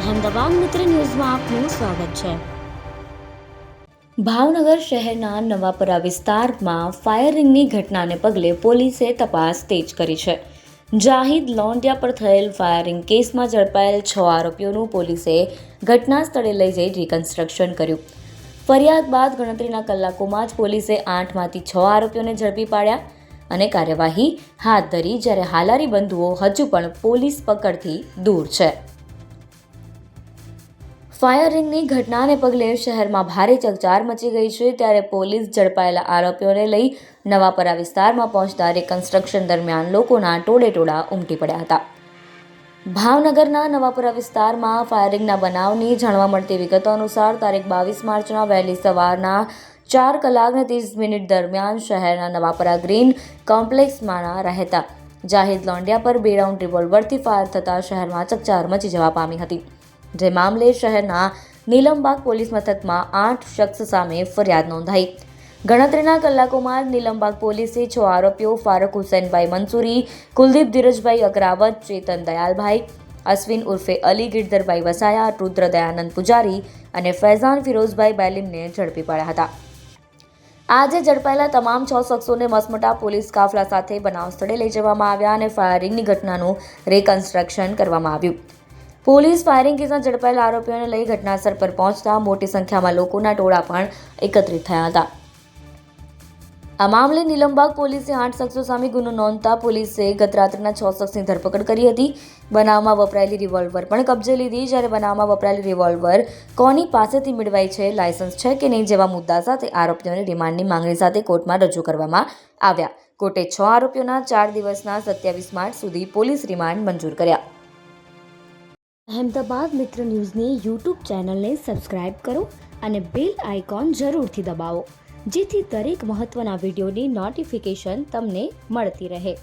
અહેમદાબાદ મિત્ર ન્યૂઝમાં આપનું સ્વાગત છે। ભાવનગર શહેરના નવાપરા વિસ્તારમાં ફાયરિંગની ઘટનાને પગલે પોલીસે તપાસ તેજ કરી છે। જાહિદ લોંડિયા પર થયેલ ફાયરિંગ કેસમાં ઝડપાયેલ 6 આરોપીઓનું પોલીસે ઘટના સ્થળે લઈ જઈ રિકન્સ્ટ્રક્શન કર્યું। ફરિયાદ બાદ ગણતરીના કલાકોમાં જ પોલીસે 8માંથી 6 આરોપીઓને ઝડપી પાડ્યા અને કાર્યવાહી હાથ ધરી, જ્યારે હાલારી બંધુઓ હજુ પણ પોલીસ પકડથી દૂર છે। ફાયરિંગની ઘટનાને પગલે શહેરમાં ભારે ચકચાર મચી ગઈ છે, ત્યારે પોલીસ ઝડપાયેલા આરોપીઓને લઈ નવાપરા વિસ્તારમાં પહોંચતા રિકન્સ્ટ્રક્શન દરમિયાન લોકોના ટોળેટોળા ઉમટી પડ્યા હતા। ભાવનગરના નવાપરા વિસ્તારમાં ફાયરિંગના બનાવની જાણવા મળતી વિગતો અનુસાર તારીખ 22 માર્ચના વહેલી સવારના 4 કલાક અને 30 મિનિટ દરમિયાન શહેરના નવાપરા ગ્રીન કોમ્પ્લેક્સમાં રહેતા જાહિદ લોંડિયા પર 2 રાઉન્ડ રિવોલ્વરથી ફાયર થતાં શહેરમાં ચકચાર મચી જવા પામી હતી। જે મામલે શહેરના નીલમબાગ પોલીસ મથકમાં 8 શખ્સ સામે ફરિયાદ નોંધાઈ। ગણતરીના કલાકોમાં જ નીલમબાગ પોલીસે 6 આરોપીઓ ફારૂક હુસૈનભાઈ મંસૂરી, કુલદીપ ધીરજભાઈ અગ્રાવત, ચેતન દયાલભાઈ, અશ્વિન ઉર્ફે અલી ગિરધરભાઈ વસાયા, રુદ્ર દયાનંદ પુજારી અને ફૈઝાન ફિરોઝભાઈ બેલીમને ઝડપી પાડ્યા હતા। આજે ઝડપાયેલા તમામ 6 શખ્સોને મસમોટા પોલીસ કાફલા સાથે બનાવ સ્થળે લઈ જવામાં આવ્યા અને ફાયરિંગની ઘટનાનું રિકન્સ્ટ્રક્શન કરવામાં આવ્યું। પોલીસ ફાયરિંગ કેસમાં ઝડપાયેલા આરોપીઓને લઈ ઘટનાસ્થળ પર પહોંચતા મોટી સંખ્યામાં લોકોના ટોળા પણ એકત્રિત થયા હતા। આ મામલે નીલમબાગ પોલીસે 8 શખ્સો સામે ગુનો નોંધતા પોલીસે ગત રાત્રિના 6 શખ્સની ધરપકડ કરી હતી। બનાવમાં વપરાયેલી રિવોલ્વર પણ કબજે લીધી, જ્યારે બનાવમાં વપરાયેલી રિવોલ્વર કોની પાસેથી મેળવાઈ છે, લાયસન્સ છે કે નહીં જેવા મુદ્દા સાથે આરોપીઓને રિમાન્ડની માંગણી સાથે કોર્ટમાં રજૂ કરવામાં આવ્યા। કોર્ટે 6 આરોપીઓના 4 દિવસના 27 માર્ચ સુધી પોલીસ રિમાન્ડ મંજૂર કર્યા। અહેમદાબાદ મિત્ર ન્યૂઝની યુટ્યુબ ચેનલને સબસ્ક્રાઇબ કરો અને બેલ આઇકોન જરૂરથી દબાવો, જેથી દરેક મહત્ત્વના વિડીયોની નોટિફિકેશન તમને મળતી રહે।